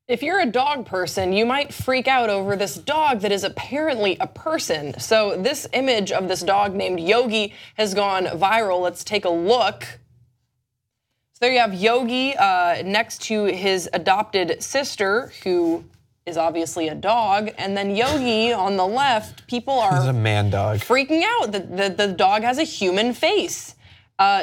If you're a dog person, you might freak out over this dog that is apparently a person. So this image of this dog named Yogi has gone viral. Let's take a look. So there you have Yogi next to his adopted sister, who is obviously a dog, and then Yogi on the left, people are He's a man dog. freaking out that the dog has a human face.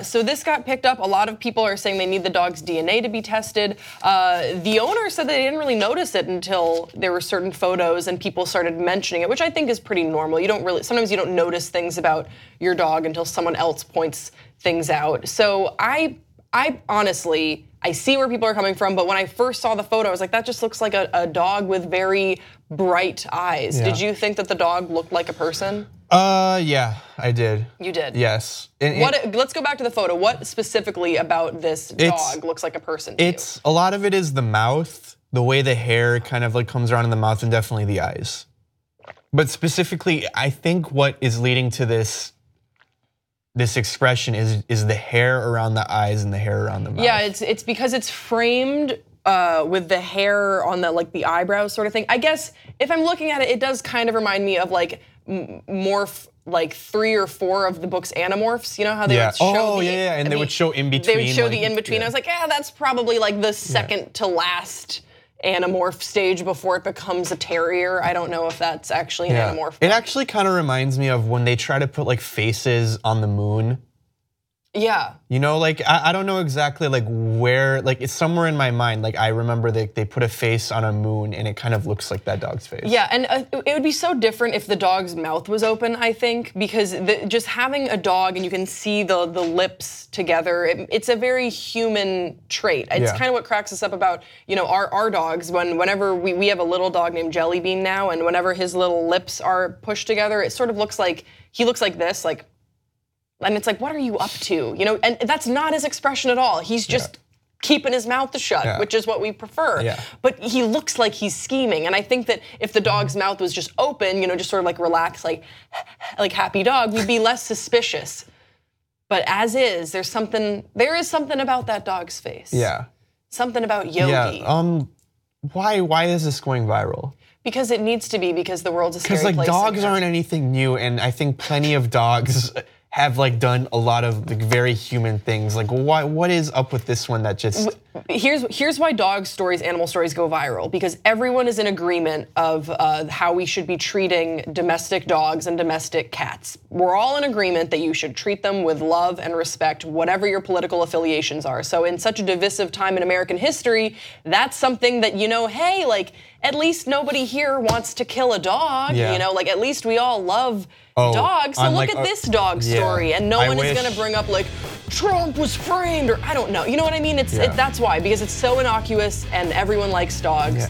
So this got picked up. A lot of people are saying they need the dog's DNA to be tested. The owner said that they didn't really notice it until there were certain photos and people started mentioning it, which I think is pretty normal. Sometimes you don't notice things about your dog until someone else points things out. So I honestly, I see where people are coming from, but when I first saw the photo, I was like, that just looks like a dog with very bright eyes. Yeah. Did you think that the dog looked like a person? Yeah, I did. You did? Yes. Let's go back to the photo. What specifically about this dog looks like a person to you? A lot of it is the mouth, the way the hair kind of like comes around in the mouth, and definitely the eyes. But specifically, I think what is leading to this expression is the hair around the eyes and the hair around the mouth. Yeah, it's because it's framed with the hair on the eyebrows sort of thing. I guess if I'm looking at it, it does kind of remind me of like Morph, like 3 or 4 of the book's Animorphs. You know how they would show and they would show in between. They would show the in between. I was like, that's probably like the second to last Animorph stage before it becomes a terrier. I don't know if that's actually an Animorph. It actually kind of reminds me of when they try to put like faces on the moon. Yeah. You know, like I don't know exactly like where, like it's somewhere in my mind. Like I remember they put a face on a moon and it kind of looks like that dog's face. Yeah, and it would be so different if the dog's mouth was open, I think, because just having a dog and you can see the lips together, it's a very human trait. It's kind of what cracks us up about, our dogs. Whenever we have a little dog named Jellybean now, and whenever his little lips are pushed together, it sort of looks like, he looks like this, like, and it's like, what are you up to? And that's not his expression at all. He's just keeping his mouth shut, which is what we prefer. Yeah. But he looks like he's scheming. And I think that if the dog's mouth was just open, just sort of like relaxed, like happy dog, we'd be less suspicious. But as is, there is something about that dog's face. Yeah. Something about Yogi. Yeah. Why is this going viral? Because it needs to be, because the world's a scary place. Because dogs aren't anything new, and I think plenty of dogs have done a lot of very human things. Like what is up with this one that just... Here's why dog stories, animal stories go viral, because everyone is in agreement of how we should be treating domestic dogs and domestic cats. We're all in agreement that you should treat them with love and respect, whatever your political affiliations are. So in such a divisive time in American history, that's something that, hey, at least nobody here wants to kill a dog. At least we all love dogs. So look at this dog story, and no one is gonna bring up Trump was framed, or I don't know. You know what I mean? That's why, because it's so innocuous and everyone likes dogs. Yeah.